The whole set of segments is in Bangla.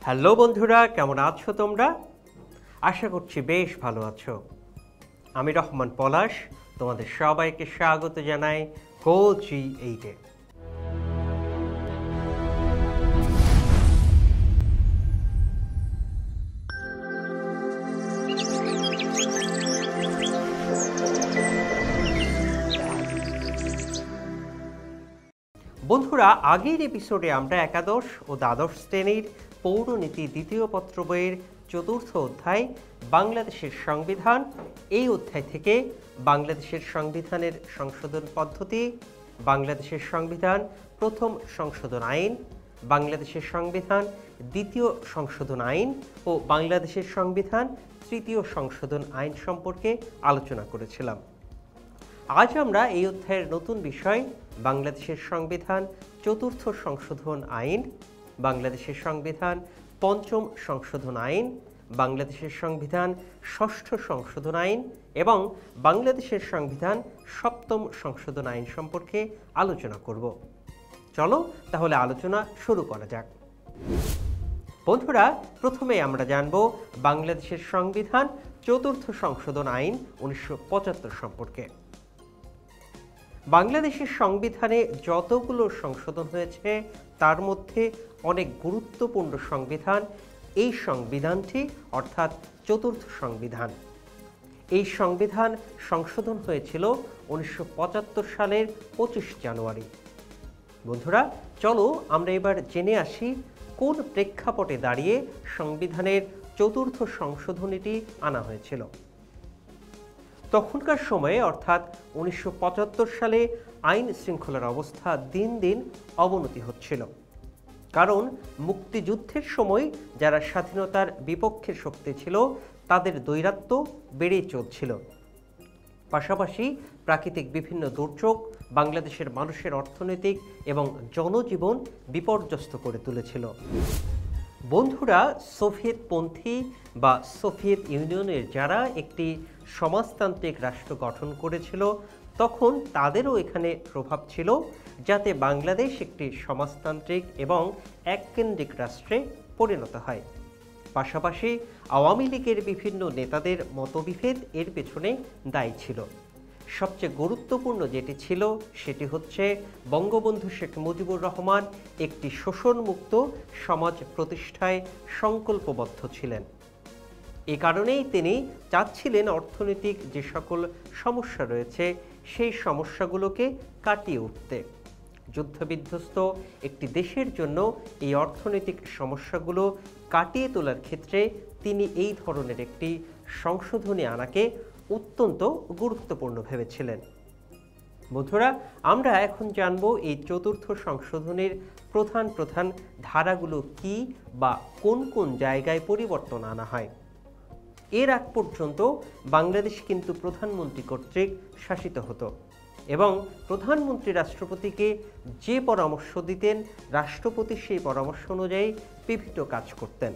হ্যালো বন্ধুরা, কেমন আছো তোমরা? আশা করছি বেশ ভালো আছো। আমি রহমান পলাশ তোমাদের সবাইকে স্বাগত জানাই Go-G8-এ। বন্ধুরা, আগের এপিসোডে আমরা একাদশ ও দ্বাদশ শ্রেণীর পৌরনীতি দ্বিতীয় পত্র বইয়ের চতুর্থ অধ্যায় বাংলাদেশের সংবিধান, এই অধ্যায় থেকে বাংলাদেশের সংবিধানের সংশোধন পদ্ধতি, বাংলাদেশের সংবিধান প্রথম সংশোধন আইন, বাংলাদেশের সংবিধান দ্বিতীয় সংশোধন আইন ও বাংলাদেশের সংবিধান তৃতীয় সংশোধন আইন সম্পর্কে আলোচনা করেছিলাম। আজ আমরা এই অধ্যায়ের নতুন বিষয় বাংলাদেশের সংবিধান চতুর্থ সংশোধন আইন, বাংলাদেশের সংবিধান পঞ্চম সংশোধন আইন, বাংলাদেশের সংবিধান ষষ্ঠ সংশোধন আইন এবং বাংলাদেশের সংবিধান সপ্তম সংশোধন আইন সম্পর্কে আলোচনা করব। চলো তাহলে আলোচনা শুরু করা যাক। বন্ধুরা, প্রথমে আমরা জানব বাংলাদেশের সংবিধান চতুর্থ সংশোধন আইন 1975 সম্পর্কে। বাংলাদেশের সংবিধানে যতগুলো সংশোধন হয়েছে তার মধ্যে অনেক গুরুত্বপূর্ণ সংবিধান এই সংবিধানটি, অর্থাৎ চতুর্থ সংবিধান। এই সংবিধান সংশোধন হয়েছিল 1975 সালের 25 জানুয়ারি। বন্ধুরা, চলো আমরা এবার জেনে আসি কোন প্রেক্ষাপটে দাঁড়িয়ে সংবিধানের চতুর্থ সংশোধনীটি আনা হয়েছিল। তখনকার সময়ে অর্থাৎ 1975 সালে আইন শৃঙ্খলার অবস্থা দিন দিন অবনতি হচ্ছিল, কারণ মুক্তিযুদ্ধের সময় যারা স্বাধীনতার বিপক্ষের শক্তি ছিল তাদের দৈরাত্য বেড়েই চলছিল। পাশাপাশি প্রাকৃতিক বিভিন্ন দুর্যোগ বাংলাদেশের মানুষের অর্থনৈতিক এবং জনজীবন বিপর্যস্ত করে তুলেছিল। বন্ধুরা, সোভিয়েতপন্থী বা সোভিয়েত ইউনিয়নের যারা একটি সমাজতান্ত্রিক রাষ্ট্র গঠন করেছিল তখন তাদেরও এখানে প্রভাব ছিল, যাতে বাংলাদেশ একটি সমাজতান্ত্রিক এবং এককেন্দ্রিক রাষ্ট্রে পরিণত হয়। পাশাপাশি আওয়ামী লীগের বিভিন্ন নেতাদের মতবিভেদ এর পেছনে দায়ী ছিল। সবচেয়ে গুরুত্বপূর্ণ যেটি ছিল সেটি হচ্ছে বঙ্গবন্ধু শেখ মুজিবুর রহমান একটি শোষণমুক্ত সমাজ প্রতিষ্ঠায় সংকল্পবদ্ধ ছিলেন। এ কারণেই তিনি চাচ্ছিলেন অর্থনৈতিক যে সকল সমস্যা রয়েছে সেই সমস্যাগুলোকে কাটিয়ে উঠতে। যুদ্ধবিধ্বস্ত একটি দেশের জন্য এই অর্থনৈতিক সমস্যাগুলো কাটিয়ে তোলার ক্ষেত্রে তিনি এই ধরনের একটি সংশোধনী আনাকে অত্যন্ত গুরুত্বপূর্ণ ভেবেছিলেন। বন্ধুরা, আমরা এখন জানব এই চতুর্থ সংশোধনীর প্রধান প্রধান ধারাগুলো কি বা কোন কোন জায়গায় পরিবর্তন আনা হয়। এর আগ পর্যন্ত বাংলাদেশ কিন্তু প্রধানমন্ত্রী কর্তৃক শাসিত হতো এবং প্রধানমন্ত্রী রাষ্ট্রপতিকে যে পরামর্শ দিতেন রাষ্ট্রপতি সেই পরামর্শ অনুযায়ী বিভিন্ন কাজ করতেন।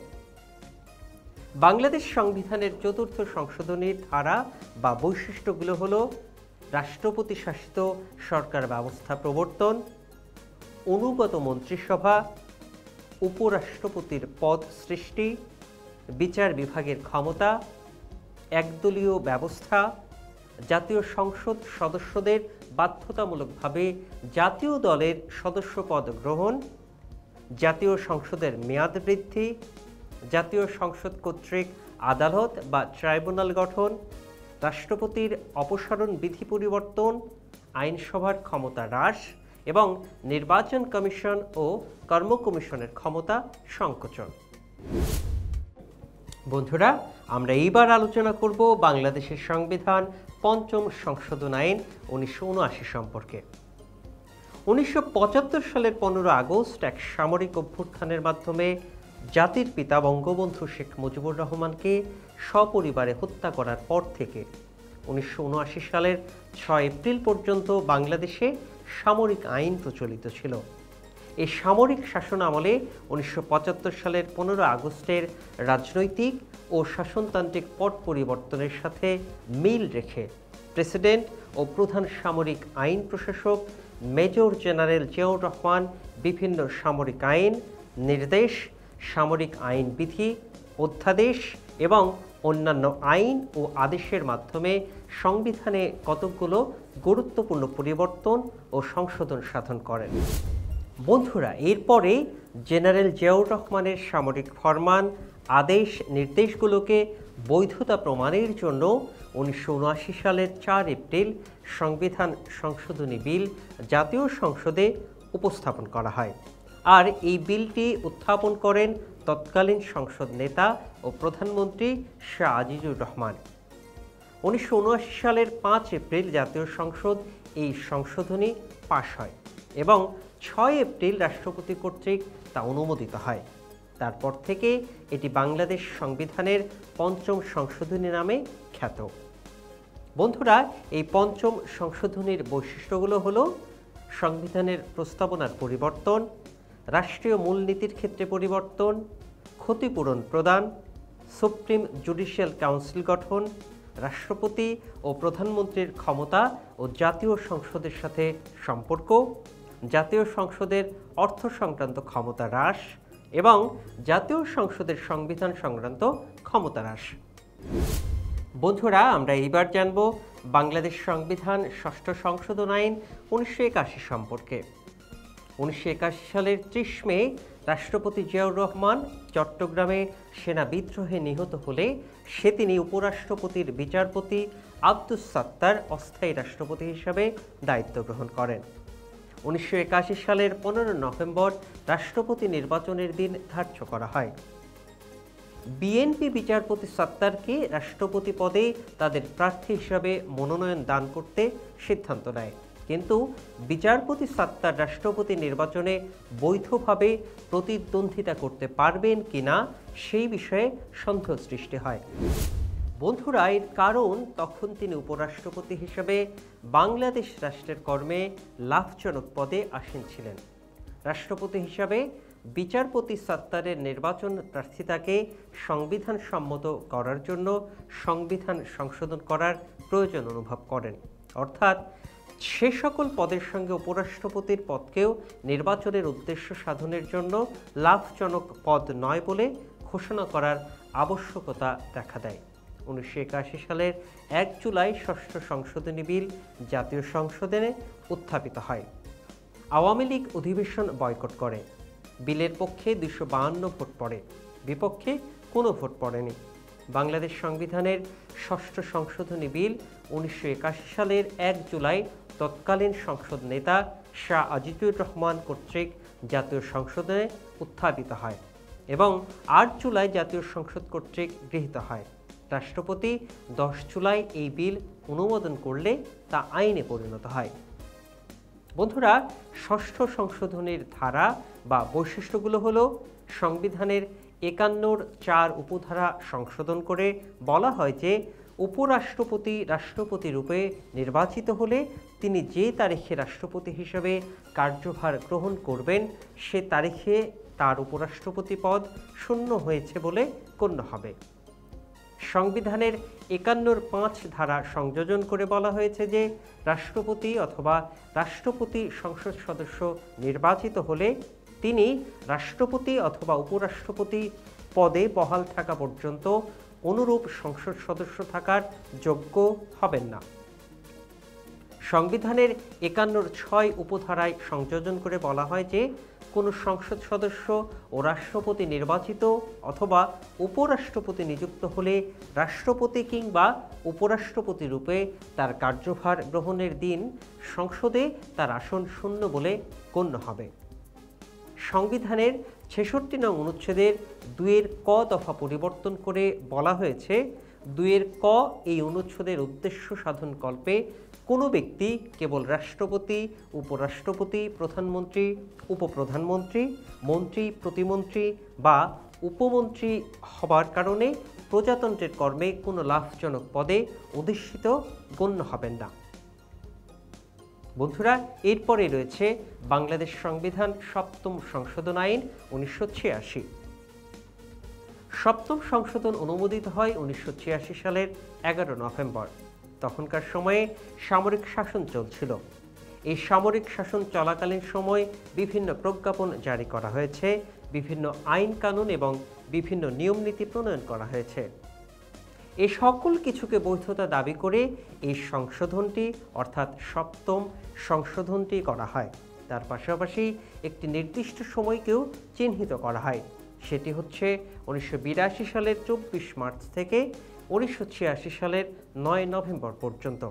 বাংলাদেশ সংবিধানের চতুর্থ সংশোধনীর ধারা বা বৈশিষ্ট্যগুলো হলো রাষ্ট্রপতি শাসিত সরকার ব্যবস্থা প্রবর্তন, অনুগত মন্ত্রিসভা, উপরাষ্ট্রপতির পদ সৃষ্টি, বিচার বিভাগের ক্ষমতা, একদলীয় ব্যবস্থা, জাতীয় সংসদ সদস্যদের বাধ্যতামূলকভাবে জাতীয় দলের সদস্যপদ গ্রহণ, জাতীয় সংসদের মেয়াদ বৃদ্ধি, জাতীয় সংসদ কর্তৃক আদালত বা ট্রাইব্যুনাল গঠন, রাষ্ট্রপতির অপসারণ বিধি পরিবর্তন, আইনসভার ক্ষমতা হ্রাস এবং নির্বাচন কমিশন ও কর্ম কমিশনের ক্ষমতা সংকোচন। বন্ধুরা, আমরা এইবার আলোচনা করব বাংলাদেশের সংবিধান পঞ্চম সংশোধন আইন 1979 সম্পর্কে। 1975 সালের 15 আগস্ট এক সামরিক অভ্যুত্থানের মাধ্যমে জাতির পিতা বঙ্গবন্ধু শেখ মুজিবুর রহমানকে সপরিবারে হত্যা করার পর থেকে 1979 সালের 6 এপ্রিল পর্যন্ত বাংলাদেশে সামরিক আইন প্রচলিত ছিল। এই সামরিক শাসন আমলে 1975 সালের 15 আগস্টের রাজনৈতিক ও শাসনতান্ত্রিক পট পরিবর্তনের সাথে মিল রেখে প্রেসিডেন্ট ও প্রধান সামরিক আইন প্রশাসক মেজর জেনারেল জিয়াউর রহমান বিভিন্ন সামরিক আইন, নির্দেশ সামরিক আইন বিধি, অধ্যাদেশ এবং অন্যান্য আইন ও আদেশের মাধ্যমে সংবিধানে কতকগুলো গুরুত্বপূর্ণ পরিবর্তন ও সংশোধন সাধন করেন। বন্ধুরা, এরপরে জেনারেল জিয়াউর রহমানের সামরিক ফরমান, আদেশ, নির্দেশগুলোকে বৈধতা প্রমাণের জন্য 1979 সালের 4 এপ্রিল সংবিধান সংশোধনী বিল জাতীয় সংসদে উপস্থাপন করা হয়। আর এই বিলটি উত্থাপন করেন তৎকালীন সংসদ নেতা ও প্রধানমন্ত্রী শাহ আজিজুর রহমান। 1979 সালের 5 এপ্রিল জাতীয় সংসদ এই সংশোধনী পাশ হয় এবং 6 এপ্রিল রাষ্ট্রপতি কর্তৃক তা অনুমোদিত হয়। তারপর থেকে এটি বাংলাদেশ সংবিধানের 5ম সংশোধনী নামে খ্যাত। বন্ধুরা, এই 5ম সংশোধনীর বৈশিষ্ট্যগুলো হলো: সংবিধানের প্রস্তাবনার পরিবর্তন, রাষ্ট্রীয় মূলনীতির ক্ষেত্রে পরিবর্তন, ক্ষতিপূরণ প্রদান, সুপ্রিম জুডিশিয়াল কাউন্সিল গঠন, রাষ্ট্রপতি ও প্রধানমন্ত্রীর ক্ষমতা ও জাতীয় সংসদের সাথে সম্পর্ক, জাতীয় সংসদের অর্থ সংক্রান্ত ক্ষমতা হ্রাস এবং জাতীয় সংসদের সংবিধান সংক্রান্ত ক্ষমতা হ্রাস। বন্ধুরা, আমরা এইবার জানব বাংলাদেশ সংবিধান 6ষ্ঠ সংশোধন আইন 1981 সম্পর্কে। 1981 সালের 30 মে রাষ্ট্রপতি জিয়াউর রহমান চট্টগ্রামে সেনা বিদ্রোহে নিহত হলে তিনি উপরাষ্ট্রপতির বিচারপতি আব্দুস সাত্তার অস্থায়ী রাষ্ট্রপতি হিসাবে দায়িত্ব গ্রহণ করেন। 1981 সালের 15 নভেম্বর রাষ্ট্রপতি নির্বাচনের দিন ধার্য করা হয়। বিএনপি বিচারপতি সাত্তারকে রাষ্ট্রপতি পদে তাদের প্রার্থী হিসাবে মনোনয়ন দান করতে সিদ্ধান্ত নেয়, কিন্তু বিচারপতি সাত্তার রাষ্ট্রপতি নির্বাচনে বৈধভাবে প্রতিদ্বন্দ্বিতা করতে পারবেন কিনা সেই বিষয়ে সন্দেহ সৃষ্টি হয়। বন্ধুরা, এর কারণ তখন তিনি উপরাষ্ট্রপতি হিসেবে বাংলাদেশ রাষ্ট্রের কর্মে লাভজনক পদে আসীন ছিলেন। রাষ্ট্রপতি হিসাবে বিচারপতি সাত্তারের নির্বাচন প্রার্থিতাকে সংবিধান সম্মত করার জন্য সংবিধান সংশোধন করার প্রয়োজন অনুভব করেন, অর্থাৎ সে সকল পদের সঙ্গে উপরাষ্ট্রপতির পদকেও নির্বাচনের উদ্দেশ্য সাধনের জন্য লাভজনক পদ নয় বলে ঘোষণা করার আবশ্যকতা দেখা দেয়। 1981 সালের 1 জুলাই 6ষ্ঠ সংশোধনী বিল জাতীয় সংসদে উত্থাপিত হয়। আওয়ামী লীগ অধিবেশন বয়কট করে। বিলের পক্ষে 252 ভোট পড়ে, বিপক্ষে কোনো ভোট পড়েনি। বাংলাদেশ সংবিধানের 6ষ্ঠ সংশোধনী বিল 1981 সালের 1 জুলাই তৎকালীন সংসদ নেতা শাহ আজিজুর রহমান কর্তৃক জাতীয় সংসদে উত্থাপিত হয় এবং 8 জুলাই জাতীয় সংসদ কর্তৃক গৃহীত হয়। রাষ্ট্রপতি 10 জুলাই এই বিল অনুমোদন করলে তা আইনে পরিণত হয়। বন্ধুরা, 6ষ্ঠ সংশোধনীর ধারা বা বৈশিষ্ট্যগুলো হলো: সংবিধানের 51-র 4 উপধারা সংশোধন করে বলা হয় যে উপরাষ্ট্রপতি রাষ্ট্রপতি রূপে নির্বাচিত হলে তিনি যে তারিখে রাষ্ট্রপতি হিসেবে কার্যভার গ্রহণ করবেন সে তারিখে তার উপরাষ্ট্রপতি পদ শূন্য হয়েছে বলে গণ্য হবে। সংবিধানের 51-র 5 ধারা সংযোজন করে বলা হয়েছে যে রাষ্ট্রপতি অথবা রাষ্ট্রপতি সংসদ সদস্য নির্বাচিত হলে তিনি রাষ্ট্রপতি অথবা উপরাষ্ট্রপতি পদে বহাল থাকা পর্যন্ত অনুরূপ সংসদ সদস্য থাকার যোগ্য হবেন না। সংবিধানের 51-র 6 উপধারায় সংযোজন করে বলা হয় যে কোনো সংসদ সদস্য ও রাষ্ট্রপতি নির্বাচিত অথবা উপরাষ্ট্রপতি নিযুক্ত হলে রাষ্ট্রপতি কিংবা উপরাষ্ট্রপতি রূপে তার কার্যভার গ্রহণের দিন সংসদে তার আসন শূন্য বলে গণ্য হবে। সংবিধানের 66 নং অনুচ্ছেদের 2-এর ক দফা পরিবর্তন করে বলা হয়েছে, 2-এর ক এই অনুচ্ছেদের উদ্দেশ্য সাধন কল্পে কোনো ব্যক্তি কেবল রাষ্ট্রপতি, উপরাষ্ট্রপতি, প্রধানমন্ত্রী, উপপ্রধানমন্ত্রী, মন্ত্রী, প্রতিমন্ত্রী বা উপমন্ত্রী হবার কারণে প্রজাতন্ত্রের কর্মে কোনো লাভজনক পদে অধিষ্ঠিত গণ্য হবেন না। বন্ধুরা, এরপরে রয়েছে বাংলাদেশ সংবিধান 7ম সংশোধন আইন 1986। 7ম সংশোধন অনুমোদিত হয় 1986 সালের 11 নভেম্বর। তখনকার সময়ে সামরিক শাসন চলছিল। এই সামরিক শাসন চলাকালীন সময়ে বিভিন্ন প্রজ্ঞাপন জারি করা হয়েছে বিভিন্ন আইন কানুন এবং বিভিন্ন নিয়মনীতি প্রণয়ন করা হয়েছে। এই সকল কিছুকে বৈধতা দাবি করে এই সংশোধনটি অর্থাৎ সপ্তম সংশোধনটি করা হয়। তার পাশাপাশি একটি নির্দিষ্ট সময়কেও চিহ্নিত করা হয়, সেটি হচ্ছে 1982 সালের 24 মার্চ থেকে 1986 সালের 9 নভেম্বর পর্যন্ত।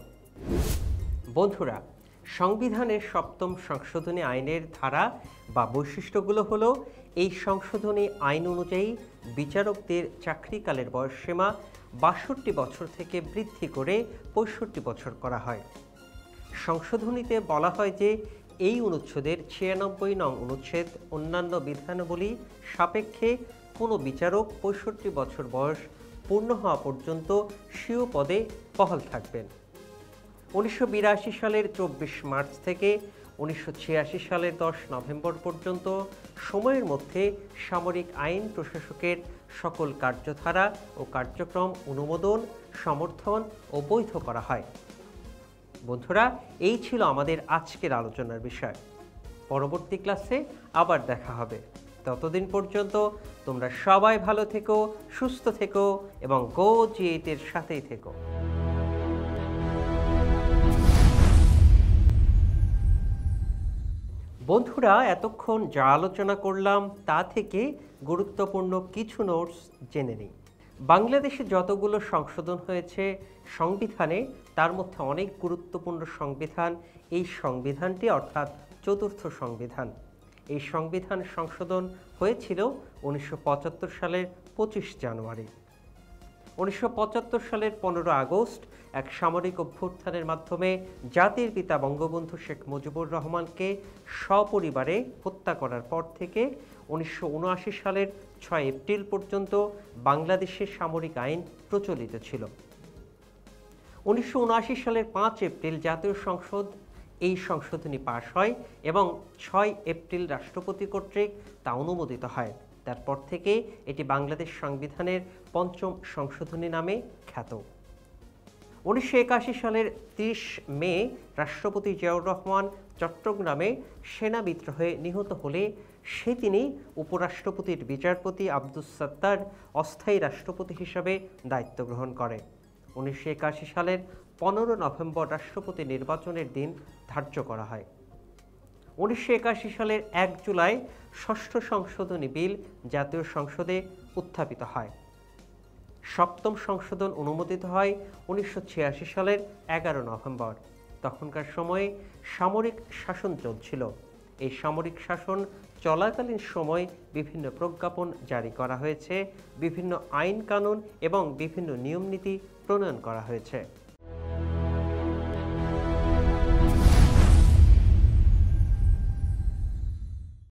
বন্ধুরা, সংবিধানের সপ্তম সংশোধনী আইনের ধারা বা বৈশিষ্ট্যগুলো হলো, এই সংশোধনী আইন অনুযায়ী বিচারকদের চাকরিকালের বয়সসীমা 62 বছর থেকে বৃদ্ধি করে 65 বছর করা হয়। সংশোধনীতে বলা হয় যে এই অনুচ্ছেদের 96 নং অনুচ্ছেদ অন্যান্য বিধানাবলী সাপেক্ষে কোনো বিচারক 65 বছর বয়স পূর্ণ হওয়া পর্যন্ত স্বীয় পদে বহাল থাকবেন। 1982 সালের 24 মার্চ থেকে 1986 সালের 10 নভেম্বর পর্যন্ত সময়ের মধ্যে সামরিক আইন প্রশাসকের সকল কার্যধারা ও কার্যক্রম অনুমোদন, সমর্থন ও বৈধ করা হয়। বন্ধুরা, এই ছিল আমাদের আজকের আলোচনার বিষয়। পরবর্তী ক্লাসে আবার দেখা হবে। ততদিন পর্যন্ত তোমরা সবাই ভালো থেকো, সুস্থ থেকো এবং গো জি8 এর সাথেই থেকো। বন্ধুরা, এতক্ষণ যা আলোচনা করলাম তা থেকে গুরুত্বপূর্ণ কিছু নোটস জেনে নিই। বাংলাদেশে যতগুলো সংশোধন হয়েছে সংবিধানে, তার মধ্যে অনেক গুরুত্বপূর্ণ সংবিধান এই সংবিধানটি অর্থাৎ চতুর্থ সংবিধান। এই সংবিধান সংশোধন হয়েছিল 1975 সালের 25 জানুয়ারি। 1975 সালের 15 আগস্ট এক সামরিক অভ্যুত্থানের মাধ্যমে জাতির পিতা বঙ্গবন্ধু শেখ মুজিবুর রহমানকে সপরিবারে হত্যা করার পর থেকে 1979 সালের 6 এপ্রিল পর্যন্ত বাংলাদেশে সামরিক আইন প্রচলিত ছিল। 1979 সালের 5 এপ্রিল জাতীয় সংসদ এই সংশোধনী পাশ হয় এবং 6 এপ্রিল রাষ্ট্রপতি কর্তৃক তা অনুমোদিত হয়। তারপর থেকে এটি বাংলাদেশ সংবিধানের পঞ্চম সংশোধনী নামে খ্যাত। 1981 সালের 30 মে রাষ্ট্রপতি জিয়াউর রহমান চট্টগ্রামে সেনা বিদ্রোহে নিহত হলে তিনি উপরাষ্ট্রপতির বিচারপতি আব্দুস সাত্তার অস্থায়ী রাষ্ট্রপতি হিসাবে দায়িত্ব গ্রহণ করে। 1981 সালের 15 নভেম্বর রাষ্ট্রপতি নির্বাচনের দিন ধার্য করা হয়। 1981 সালের 1 জুলাই ষষ্ঠ সংশোধনী বিল জাতীয় সংসদে উত্থাপিত হয়। সপ্তম সংশোধন অনুমোদিত হয় 1986 সালের 11 নভেম্বর। তখনকার সময়ে সামরিক শাসন চলছিল। এই সামরিক শাসন চলাকালীন সময় বিভিন্ন প্রজ্ঞাপন জারি করা হয়েছে, বিভিন্ন আইন কানুন এবং বিভিন্ন নিয়মনীতি প্রণয়ন করা হয়েছে।